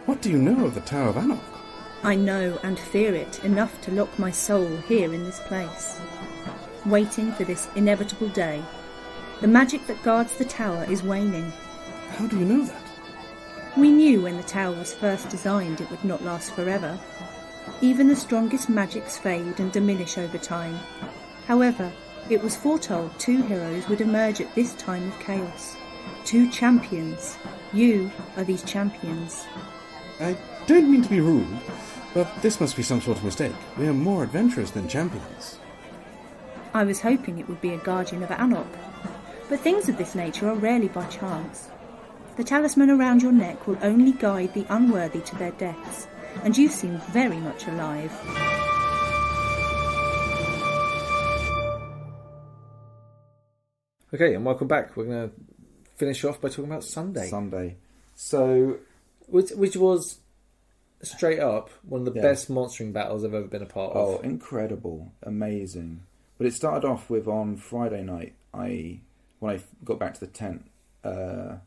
What do you know of the Tower of Anarch? I know and fear it enough to lock my soul here in this place, waiting for this inevitable day. The magic that guards the tower is waning. How do you know that? We knew when the tower was first designed it would not last forever. Even the strongest magics fade and diminish over time. However, it was foretold 2 heroes would emerge at this time of chaos. 2 champions. You are these champions. I don't mean to be rude, but this must be some sort of mistake. We are more adventurous than champions. I was hoping it would be a guardian of Anarch, but things of this nature are rarely by chance. The talisman around your neck will only guide the unworthy to their deaths, and you seem very much alive. Okay, and welcome back. We're going to finish off by talking about Sunday. So, which was, straight up, one of the best monstering battles I've ever been a part of. Oh, incredible. Amazing. But it started off with, on Friday night, when I got back to the tent, on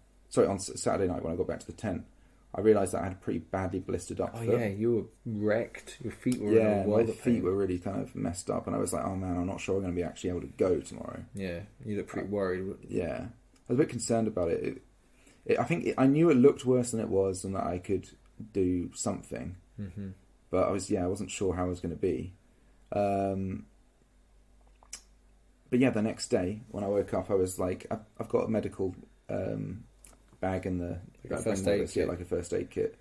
Saturday night when I got back to the tent, I realised that I had a pretty badly blistered up foot. Oh yeah, you were wrecked. Your feet were in a world of pain. My feet were really kind of messed up, and I was like, oh man, I'm not sure I'm going to be actually able to go tomorrow. Yeah, you look pretty worried. Yeah. I was a bit concerned about it. I knew it looked worse than it was and that I could do something. Mm-hmm. But I wasn't sure how I was going to be. But yeah, the next day when I woke up, I was like, I've got a medical bag in the like a first aid kit. Like a first aid kit.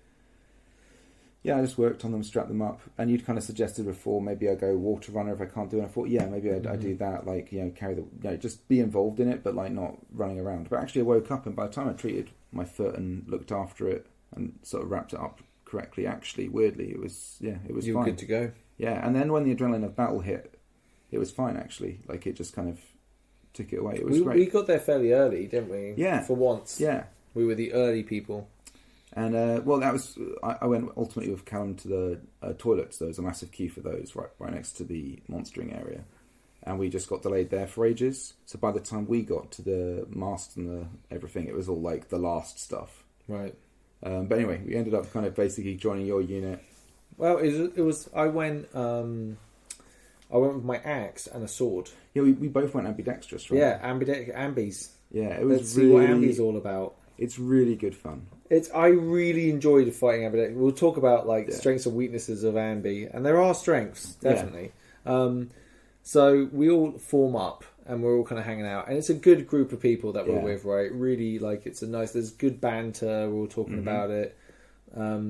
Yeah, I just worked on them, strapped them up, and you'd kind of suggested before maybe I go water runner if I can't do it. And I thought, yeah, maybe I do that, like, you know, carry just be involved in it, but like not running around. But actually, I woke up, and by the time I treated my foot and looked after it and sort of wrapped it up correctly, actually, weirdly, it was you fine. You were good to go. Yeah, and then when the adrenaline of battle hit, it was fine actually. Like it just kind of took it away. It was great. We got there fairly early, didn't we? Yeah, for once. Yeah, we were the early people. And that was I went ultimately with Callum to the toilets. There was a massive queue for those right next to the monstering area, and we just got delayed there for ages. So by the time we got to the mast and the everything, it was all like the last stuff. Right. But anyway, we ended up kind of basically joining your unit. Well, it was. I went with my axe and a sword. Yeah, we both went ambidextrous, right? Yeah, ambies. Yeah, it was. Let's see what ambi's all about. It's really good fun. I really enjoyed fighting ambidextrous. We'll talk about strengths and weaknesses of ambi, and there are strengths definitely. Yeah. So we all form up, and we're all kind of hanging out, and it's a good group of people that we're with, right? Really, there's good banter. We're all talking about it. A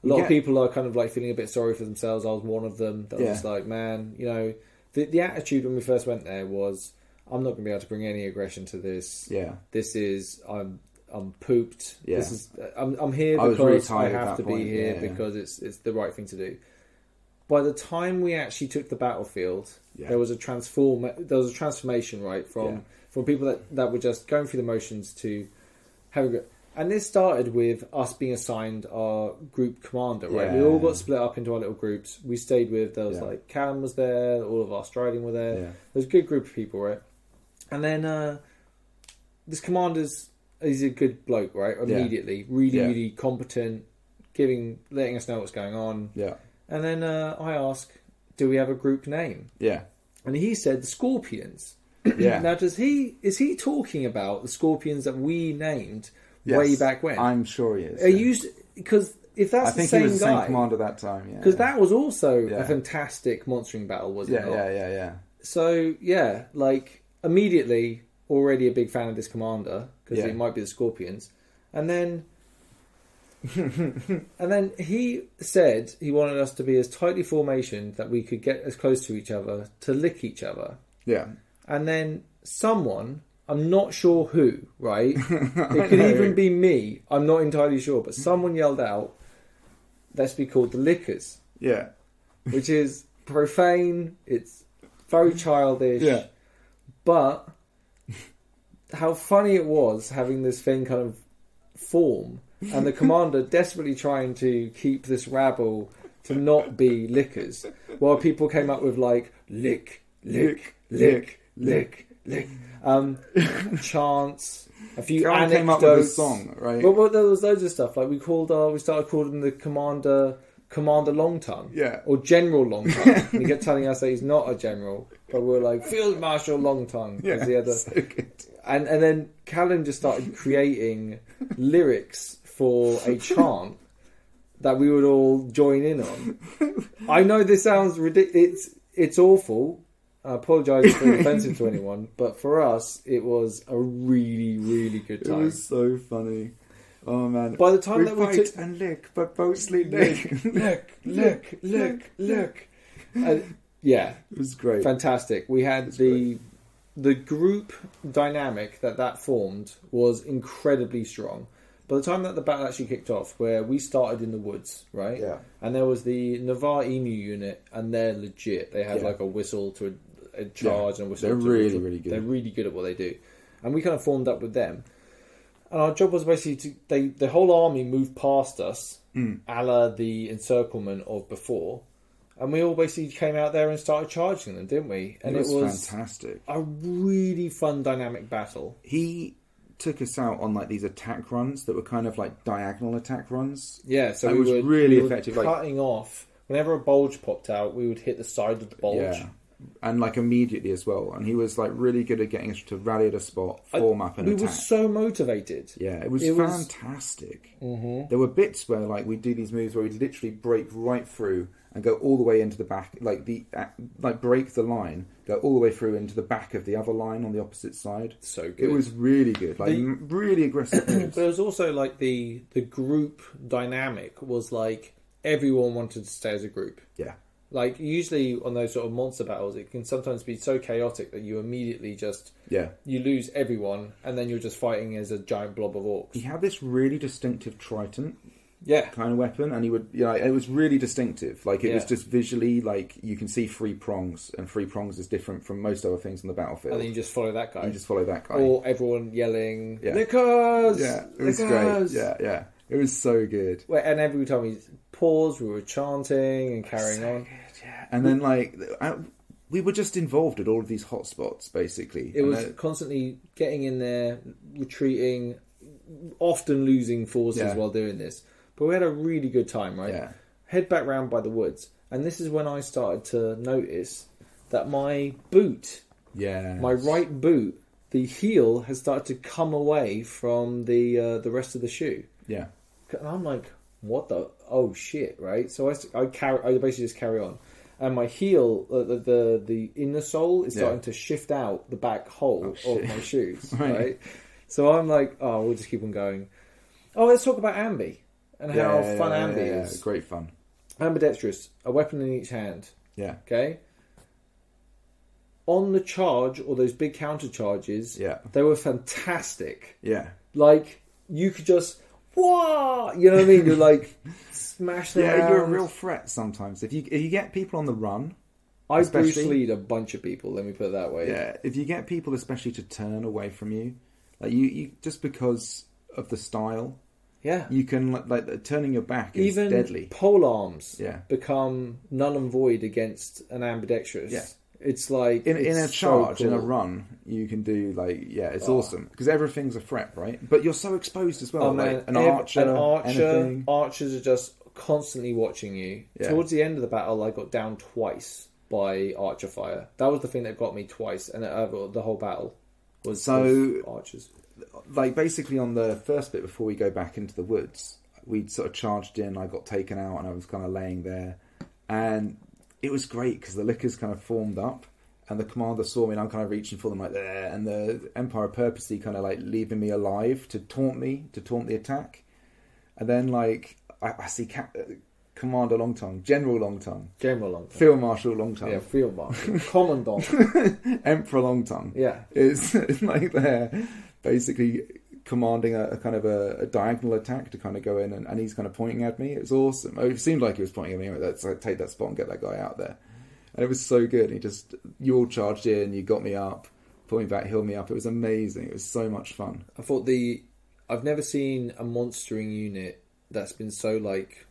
lot of people are kind of like feeling a bit sorry for themselves. I was one of them. That was just like, man, you know, the attitude when we first went there was, I'm not going to be able to bring any aggression to this. Yeah, this is I'm pooped. Yeah. This is I'm here because I have to be here because it's the right thing to do. By the time we actually took the battlefield, there was a transformation, right, from people that were just going through the motions to having a. And this started with us being assigned our group commander, right? We all got split up into our little groups. We stayed with, there was like, Callum was there, all of our striding were there. Yeah. There was a good group of people, right? And then this commander's, he's a good bloke, right? Immediately. Really competent, letting us know what's going on. Yeah. And then I ask, do we have a group name? Yeah. And he said the Scorpions. Yeah. Now, is he talking about the Scorpions that we named way back when? I'm sure he is. Because if that's the same guy, I think he was the same commander that time. Yeah, because that was also a fantastic monstering battle, wasn't it? Yeah. So immediately already a big fan of this commander because it might be the Scorpions, and then he said he wanted us to be as tightly formationed that we could get as close to each other to lick each other. Yeah, and then someone. I'm not sure who, right? It could even be me. I'm not entirely sure. But someone yelled out, let's be called the Lickers. Yeah. Which is profane. It's very childish. Yeah. But how funny it was having this thing kind of form and the commander desperately trying to keep this rabble to not be Lickers while people came up with like, lick, lick, lick, lick, lick. Chants, a few Karen came up with a song, right? Well, there was loads of stuff. Like we started calling him the Commander Long Tongue, or General Long Tongue. And he kept telling us that he's not a general, but we were like Field Marshal Long Tongue. Yeah, so good. And then Callum just started creating lyrics for a chant that we would all join in on. I know this sounds ridiculous. It's awful. I apologise if it's offensive to anyone, but for us, it was a really, really good time. It was so funny. Oh man! By the time that we fight and lick, but mostly lick. Yeah, it was great. Fantastic. We had the group dynamic that formed was incredibly strong. By the time that the battle actually kicked off, where we started in the woods, right? Yeah. And there was the Navarre Emu unit, and they're legit. They had like a whistle to a charge and a whistle. They're really, really good. They're really good at what they do, and we kind of formed up with them. And our job was basically the whole army moved past us, a la the encirclement of before, and we all basically came out there and started charging them, didn't we? And it was fantastic. A really fun, dynamic battle. He took us out on like these attack runs that were kind of like diagonal attack runs. Yeah, so it was really effective. Cutting off whenever a bulge popped out, we would hit the side of the bulge. Yeah. And like immediately as well, and he was like really good at getting us to rally at a spot, form up, and attack. We were so motivated. Yeah, it was fantastic. There were bits where like we'd do these moves where we'd literally break right through and go all the way into the back, like break the line, go all the way through into the back of the other line on the opposite side. So good. It was really good, like really aggressive moves. But it was also like the group dynamic was like everyone wanted to stay as a group. Yeah. Like, usually on those sort of monster battles, it can sometimes be so chaotic that you immediately just... Yeah. You lose everyone, and then you're just fighting as a giant blob of orcs. He had this really distinctive trident kind of weapon, and he would... it was really distinctive. Like, it was just visually, like, you can see 3 prongs, and 3 prongs is different from most other things on the battlefield. And then you just follow that guy. Or everyone yelling, Lickers! Yeah, it was great. Yeah. It was so good. And every time we paused, we were chanting and carrying on. Good, yeah. And then, like, we were just involved at all of these hotspots, basically. It was constantly getting in there, retreating, often losing forces while doing this. But we had a really good time, right? Yeah. Head back round by the woods. And this is when I started to notice that my boot, my right boot, the heel has started to come away from the rest of the shoe. Yeah. And I'm like, what the... Oh, shit, right? So I basically just carry on. And my heel, the inner sole is starting to shift out the back hole of my shoes, right? So I'm like, we'll just keep on going. Oh, let's talk about ambi and how fun ambi is. Yeah, great fun. Ambidextrous, a weapon in each hand. Yeah. Okay? On the charge, or those big counter charges, they were fantastic. Yeah. Like, you could just... Whoa! You know what I mean? You're like, smash them around. You're a real threat sometimes. If you get people on the run... I Bruce Lee'd a bunch of people, let me put it that way. Yeah, if you get people especially to turn away from you, like you just because of the style, you can, like turning your back is even deadly. Pole arms become null and void against an ambidextrous. Yeah. It's like... In a charge, so cool. in a run, you can do, like, it's awesome. Because everything's a threat, right? But you're so exposed as well. Oh, like man. anything. Archers are just constantly watching you. Yeah. Towards the end of the battle, I got down twice by archer fire. That was the thing that got me twice. And the whole battle was archers. Like, basically on the first bit before we go back into the woods, we'd sort of charged in, I got taken out, and I was kind of laying there. And... it was great because the Lickers kind of formed up and the commander saw me and I'm kind of reaching for them like there, and the Empire purposely kind of like leaving me alive to taunt the attack. And then like I see Commander Longtongue, General Longtongue, Field Marshal Longtongue. Yeah, Field Marshal. Commandant. Emperor Longtongue. Yeah. It's like they're basically commanding a kind of a diagonal attack to kind of go in, and he's kind of pointing at me. It was awesome. It seemed like he was pointing at me. Let's take that spot and get that guy out there. And it was so good. You all charged in, you got me up, put me back, healed me up. It was amazing. It was so much fun. I thought I've never seen a monstering unit that's been so like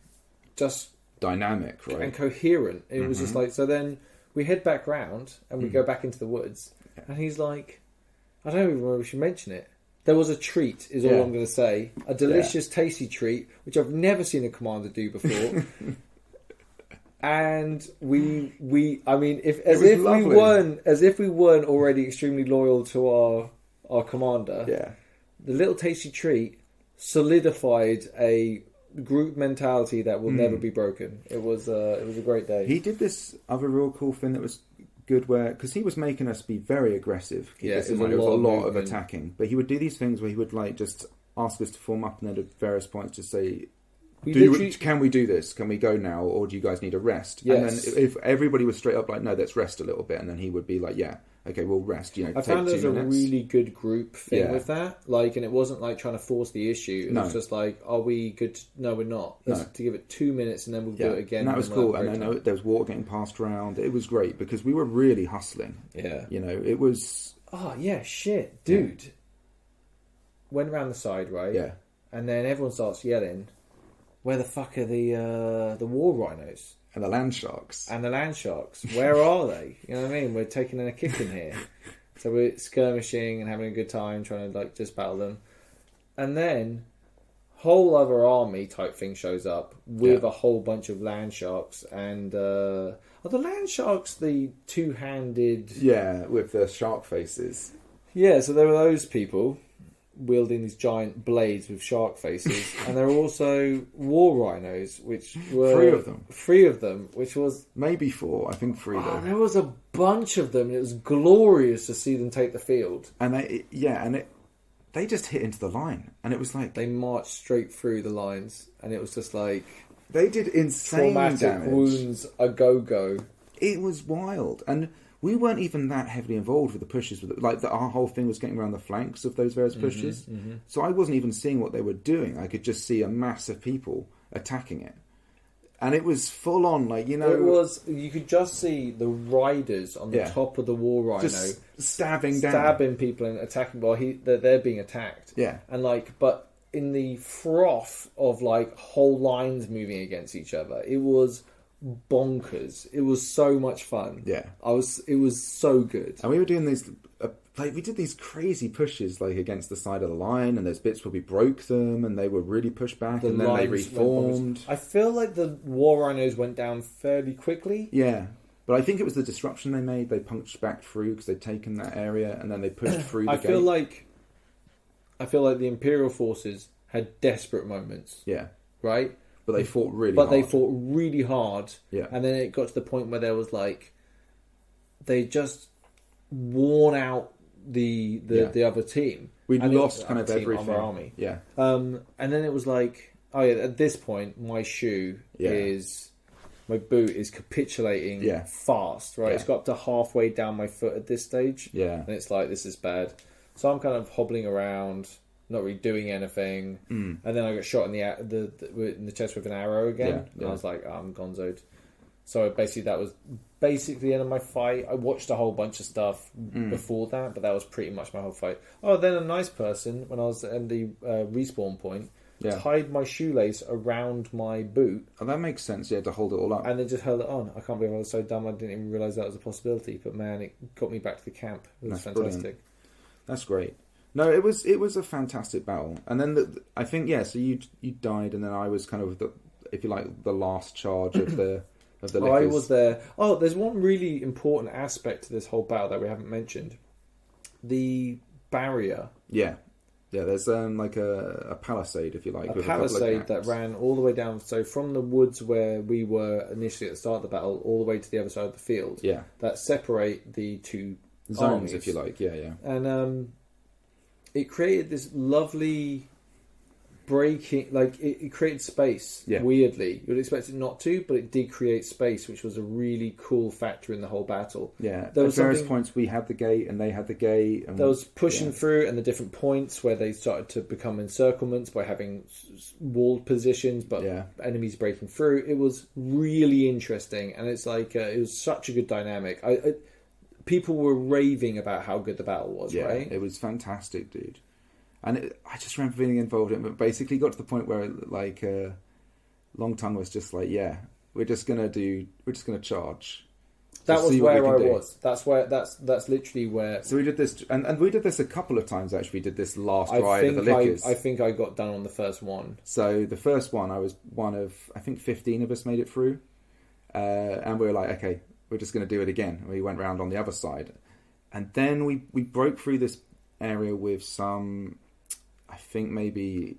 just dynamic, right, and coherent. It was just like, so then we head back round and we go back into the woods, and he's like, I don't even know if we should mention it. There was a treat, is all I'm going to say. A delicious, tasty treat, which I've never seen a commander do before. And as if we weren't already extremely loyal to our commander. The little tasty treat solidified a group mentality that will never be broken. It was a great day. He did this other real cool thing that was good, where because he was making us be very aggressive. It was a lot of attacking, but he would do these things where he would like just ask us to form up, and then at various points just say, can we do this? Can we go now, or do you guys need a rest? Yes. And then if everybody was straight up like, no, let's rest a little bit, and then he would be like, yeah, okay, we'll rest. I found there was a really good group thing with that, and it wasn't like trying to force the issue. It was just like, are we good? No, we're not. To give it 2 minutes, and then we'll do it again. And that was cool. And then there was water getting passed around. It was great because we were really hustling. Yeah, it was. Oh yeah, shit, dude. Yeah. Went around the side, right? Yeah, and then everyone starts yelling, "Where the fuck are the war rhinos?" And the land sharks. Where are they? You know what I mean? We're taking a kick in here. So we're skirmishing and having a good time, trying to just battle them. And then whole other army type thing shows up with a whole bunch of land sharks. And are the land sharks the two-handed... Yeah, with the shark faces. Yeah, so there were those people wielding these giant blades with shark faces, and there were also war rhinos, which were 3 of them, which was maybe 4. I think 3 though. There was a bunch of them. And it was glorious to see them take the field. And they just hit into the line, and it was like they marched straight through the lines, and it was just like they did insane traumatic damage. Wounds a go. It was wild, and we weren't even that heavily involved with the pushes. Our whole thing was getting around the flanks of those various pushes. So I wasn't even seeing what they were doing. I could just see a mass of people attacking it. And it was full on, It was, you could just see the riders on the top of the war rhino. Just stabbing people and attacking while they're being attacked. Yeah. And but in the froth of whole lines moving against each other, it was bonkers. It was so much fun. Yeah, it was so good. And we were doing these we did these crazy pushes against the side of the line, and there's bits where we broke them and they were really pushed back, and then they reformed. I feel like the war rhinos went down fairly quickly. Yeah, but I think it was the disruption they made. They punched back through because they'd taken that area, and then they pushed through the gate. I feel like the Imperial forces had desperate moments. Yeah. Right? But they fought really hard. But they fought really hard. Yeah. And then it got to the point where there was they just worn out the other team. We'd lost kind of everything. Our army. Yeah. And then it was at this point, my my boot is capitulating fast, right? Yeah. It's got up to halfway down my foot at this stage. Yeah. And it's this is bad. So I'm kind of hobbling around, not really doing anything, and then I got shot in the chest with an arrow again, and I was like, I'm gonzoed. So basically, that was the end of my fight. I watched a whole bunch of stuff before that, but that was pretty much my whole fight. Oh, then a nice person, when I was at the respawn point, tied my shoelace around my boot. Oh, that makes sense, to hold it all up. And then just held it on. I can't believe I was so dumb I didn't even realise that was a possibility. But man, it got me back to the camp. It was fantastic. Brilliant. That's great. No, it was a fantastic battle. And then I think so you died, and then I was kind of the last charge of the lickers. I was there. Oh, there's one really important aspect to this whole battle that we haven't mentioned. The barrier. Yeah. Yeah, there's a palisade, if you like. A palisade that ran all the way down. So from the woods where we were initially at the start of the battle, all the way to the other side of the field. Yeah. That separate the two zones, armies, if you like. Yeah. And it created this lovely breaking, it created space. Weirdly, you would expect it not to, but it did create space, which was a really cool factor in the whole battle. Yeah, there was various points we had the gate and they had the gate. And there was pushing through, and the different points where they started to become encirclements by having walled positions, but enemies breaking through. It was really interesting, and it's it was such a good dynamic. People were raving about how good the battle was, right? It was fantastic, dude. And I just remember being involved in it, but basically got to the point where Long Tongue was just we're just gonna charge. That was where I was. That's literally where. So we did this, and we did this a couple of times actually. We did this last ride of the Lickers. I think I got done on the first one. So the first one, I was one of, I think 15 of us made it through, and we were like, okay, we're just going to do it again. And we went round on the other side, and then we broke through this area with some, I think maybe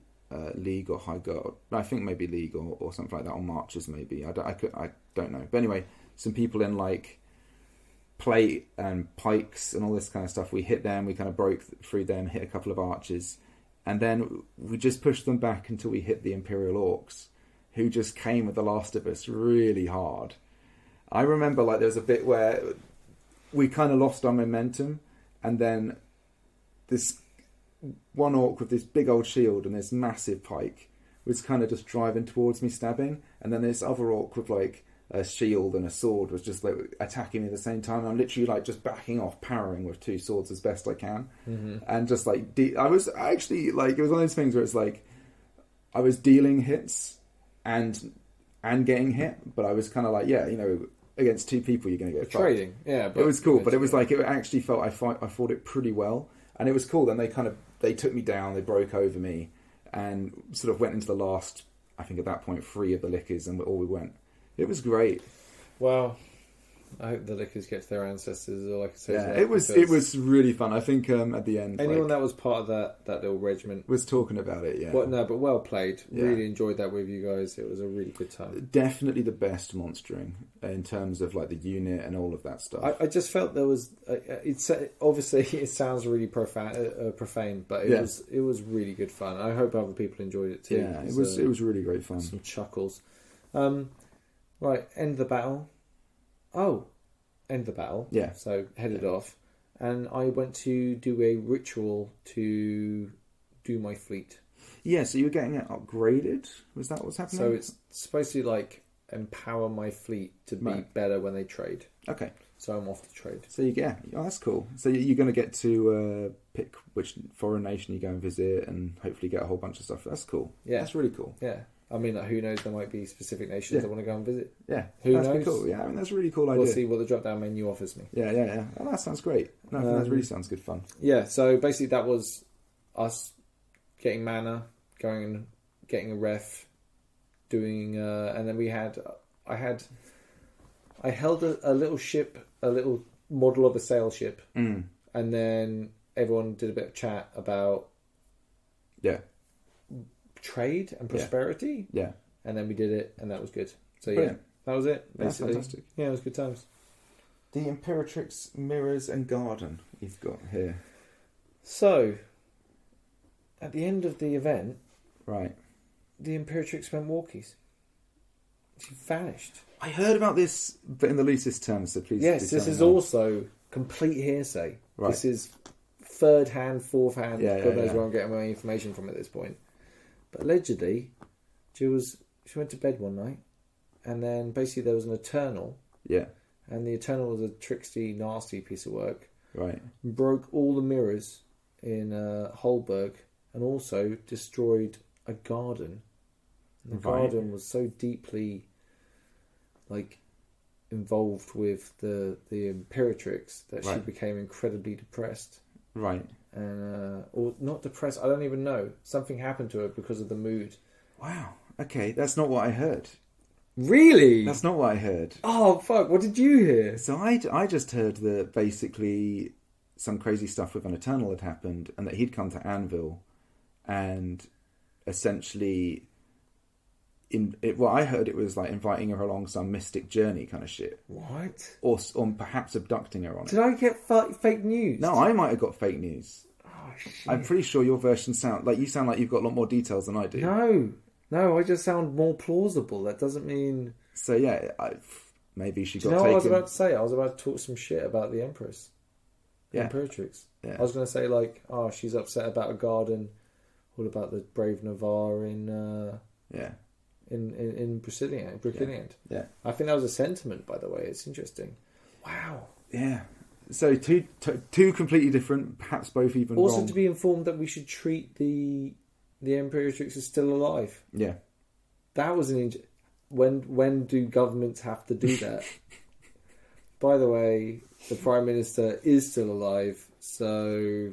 League or High Guard. I think maybe League or something like that, on marchers maybe. I don't know. But anyway, some people in like plate and pikes and all this kind of stuff. We hit them, we kind of broke through them, hit a couple of archers, and then we just pushed them back until we hit the Imperial Orcs, who just came with the last of us really hard. I remember like there was a bit where we kind of lost our momentum, and then this one orc with this big old shield and this massive pike was kind of just driving towards me, stabbing, and then this other orc with like a shield and a sword was just like attacking me at the same time. I'm literally like just backing off, parrying with two swords as best I can, and just like I was actually like, it was one of those things where it's like I was dealing hits and getting hit, but I was kind of like, yeah, you know, against two people you're going to get trading, yeah. But it was cool, but it was like it actually felt I fought it pretty well, and it was cool. Then they took me down, they broke over me, and sort of went into the last, I think at that point, 3 of the Lickers, and all we went. It was great. Well, I hope the Lickers get to their ancestors, or like I say. Yeah, it was really fun. I think at the end, anyone that was part of that little regiment was talking about it. Yeah, but well played. Yeah. Really enjoyed that with you guys. It was a really good time. Definitely the best monstering in terms of like the unit and all of that stuff. I just felt there was. It's obviously it sounds really profane, but it was really good fun. I hope other people enjoyed it too. Yeah, it was really great fun. Some chuckles. Right, end the battle. Oh, end the battle. Yeah. So headed off, and I went to do a ritual to do my fleet. Yeah, so you were getting it upgraded? Was that what's happening? So it's supposed to like empower my fleet to be better when they trade. Okay. So I'm off to trade. So that's cool. So you're going to get to pick which foreign nation you go and visit, and hopefully get a whole bunch of stuff. That's cool. Yeah. That's really cool. Yeah. I mean, like, who knows? There might be specific nations I want to go and visit. Yeah, who knows? That's cool. Yeah, I mean, that's a really cool idea. We'll see what the drop-down menu offers me. Yeah. Oh, that sounds great. No, I think that really sounds good fun. Yeah, so basically that was us getting mana, going and getting a ref, doing, and then I held a little ship, a little model of a sail ship, and then everyone did a bit of chat about trade and prosperity, and then we did it, and that was good. So brilliant. That was it. Basically, fantastic. Yeah, it was good times. The Imperatrix Mirrors and Garden you've got here. So, at the end of the event, right, the Imperatrix went walkies. She vanished. I heard about this, but in the loosest terms. So please. Yes, this is also complete hearsay. Right. This is third hand, fourth hand. God knows where I'm getting my information from at this point. But allegedly, she went to bed one night, and then basically there was an Eternal. Yeah. And the Eternal was a tricksy, nasty piece of work. Right. Broke all the mirrors in Holberg, and also destroyed a garden. And the garden was so deeply, like, involved with the Imperatrix that she became incredibly depressed. Right. And or not depressed, I don't even know. Something happened to her because of the mood. Wow. Okay, that's not what I heard. Really? That's not what I heard. Oh, fuck, what did you hear? So I just heard that basically some crazy stuff with an Eternal had happened, and that he'd come to Anvil, and essentially I heard it was like inviting her along some mystic journey kind of shit. What? Or perhaps abducting her on it. Did I get fake news? No, I might have got fake news. Oh, shit. I'm pretty sure your version sound like you've got a lot more details than I do. No, I just sound more plausible. That doesn't mean... So yeah, maybe she got taken... Do you know what I was about to say? I was about to talk some shit about the Empress. The Imperatrix. Yeah. I was going to say, like, she's upset about a garden, all about the brave Navarre in Briciliant. Yeah. I think that was a sentiment, by the way. It's interesting. Wow. Yeah. So two completely different, perhaps both even also wrong. To be informed that we should treat the Imperatrix as still alive. Yeah. That was when do governments have to do that? by the way, the Prime Minister is still alive, so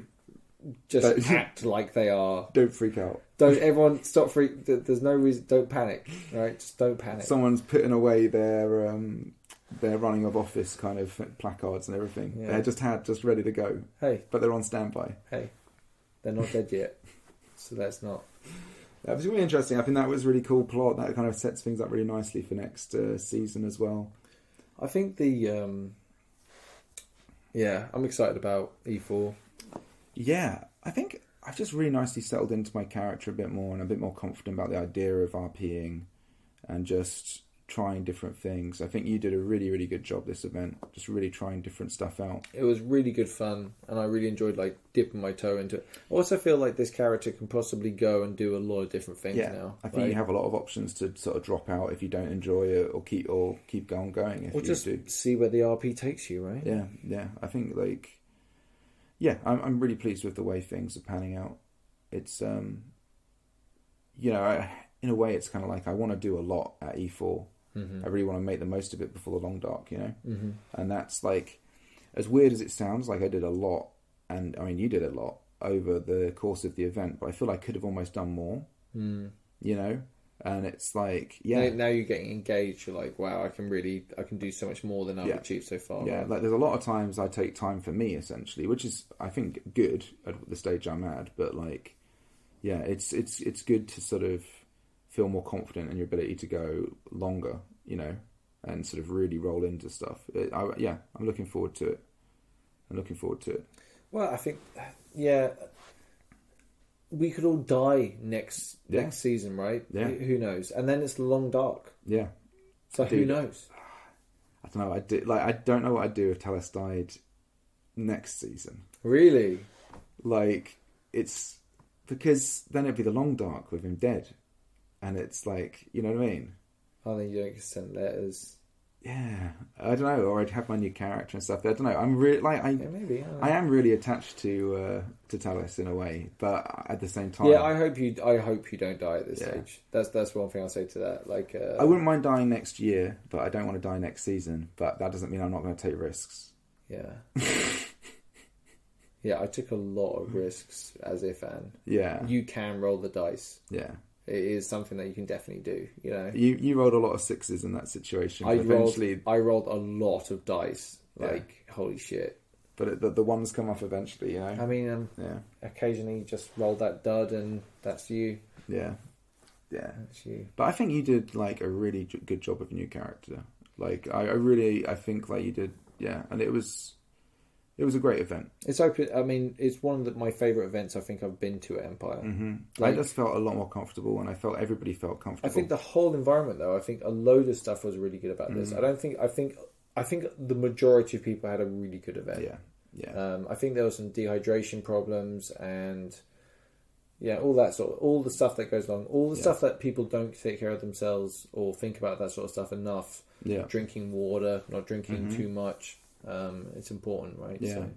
just act like they are. Don't freak out. Don't everyone stop there's no reason. Don't panic, right? Just don't panic. Someone's putting away their running of office kind of placards and everything. Yeah. They're just ready to go. Hey, but they're on standby. Hey, they're not dead yet, so that's not. That was really interesting. I think that was a really cool plot. That kind of sets things up really nicely for next season as well. I think I'm excited about E4. Yeah, I think I've just really nicely settled into my character a bit more and a bit more confident about the idea of RPing and just trying different things. I think you did a really, really good job this event, just really trying different stuff out. It was really good fun, and I really enjoyed like dipping my toe into it. I also feel like this character can possibly go and do a lot of different things now. I think you have a lot of options to sort of drop out if you don't enjoy it, or keep going if or you just see where the RP takes you, right? Yeah. I think I'm really pleased with the way things are panning out. It's in a way it's kind of like I want to do a lot at E4. I really want to make the most of it before the long dark, and that's like, as weird as it sounds, like I did a lot, and I mean you did a lot over the course of the event, but I feel I could have almost done more, and it's like, now you're getting engaged. You're like, wow, I can do so much more than I've achieved so far. Yeah, right? Like there's a lot of times I take time for me essentially, which is I think good at the stage I'm at, but like, it's good to sort of feel more confident in your ability to go longer, and sort of really roll into stuff. I'm looking forward to it. Well, I think, we could all die next season, right? Yeah. Who knows? And then it's the long dark. Yeah. So who knows? I don't know. I don't know what I'd do if Talos died next season. Really? Like, it's because then it'd be the long dark with him dead. And it's like, you know what I mean? I think you don't send letters. Yeah, I don't know. Or I'd have my new character and stuff. I don't know. I'm really I am really attached to Talos in a way, but at the same time, I hope you don't die at this stage. That's one thing I'll say to that. Like, I wouldn't mind dying next year, but I don't want to die next season. But that doesn't mean I'm not going to take risks. Yeah. Yeah, I took a lot of risks as Ifan. Yeah, you can roll the dice. Yeah. It is something that you can definitely do, You rolled a lot of sixes in that situation. I rolled a lot of dice, holy shit. But the ones come off eventually, I mean, occasionally you just roll that dud and that's you. Yeah. That's you. But I think you did like a really good job of a new character. Like I think like you did, and it was a great event. It's open. I mean, it's one of my favourite events I think I've been to at Empire. Mm-hmm. I just felt a lot more comfortable, and I felt everybody felt comfortable. I think the whole environment, though, I think a load of stuff was really good about this. I think the majority of people had a really good event. Yeah. I think there were some dehydration problems and all the stuff that goes along, all the stuff that people don't take care of themselves or think about that sort of stuff enough. Yeah. Drinking water, not drinking too much. It's important, right? Yeah. So,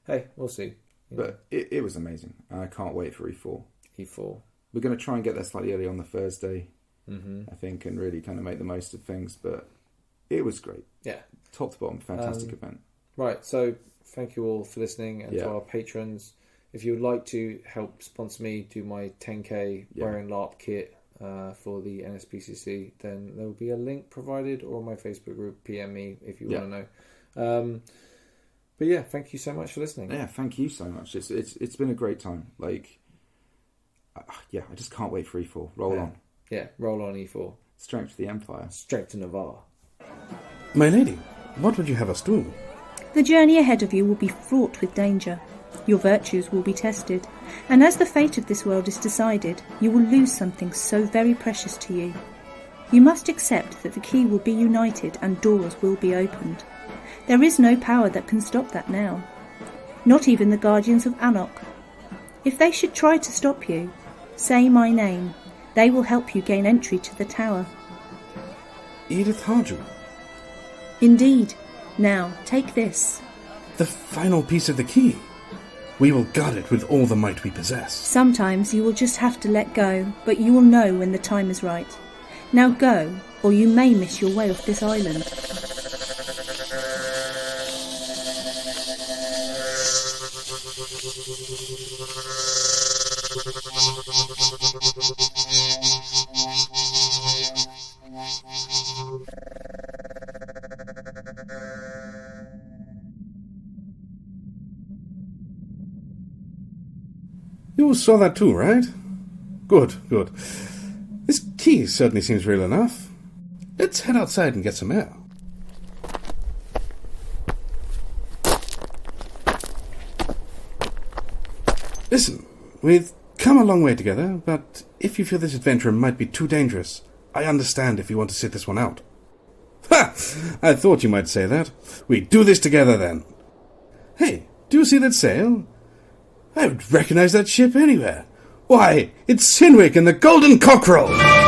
hey, we'll see. But it was amazing. I can't wait for E4. We're going to try and get there slightly early on the Thursday, I think, and really kind of make the most of things. But it was great. Yeah. Top to bottom, fantastic event. Right, so thank you all for listening, and to our patrons. If you would like to help sponsor me do my 10k wearing LARP kit for the NSPCC, then there will be a link provided, or my Facebook group, PM me if you want to know. But thank you so much for listening. Yeah, thank you so much. It's been a great time. Like, I just can't wait for E4. Roll on. Yeah, roll on E4. Strength to the Empire. Strength to Navarre. My lady, what would you have us do? The journey ahead of you will be fraught with danger. Your virtues will be tested, and as the fate of this world is decided, you will lose something so very precious to you. You must accept that the key will be united and doors will be opened. There is no power that can stop that now. Not even the Guardians of Anok. If they should try to stop you, say my name. They will help you gain entry to the tower. Edith Harju. Indeed. Now, take this. The final piece of the key. We will guard it with all the might we possess. Sometimes you will just have to let go, but you will know when the time is right. Now go, or you may miss your way off this island. You saw that too, right? Good, good. This key certainly seems real enough. Let's head outside and get some air. Listen, we've come a long way together, but if you feel this adventure might be too dangerous, I understand if you want to sit this one out. Ha! I thought you might say that. We do this together then. Hey, do you see that sail? I would recognize that ship anywhere. Why, it's Sinwick and the Golden Cockerel!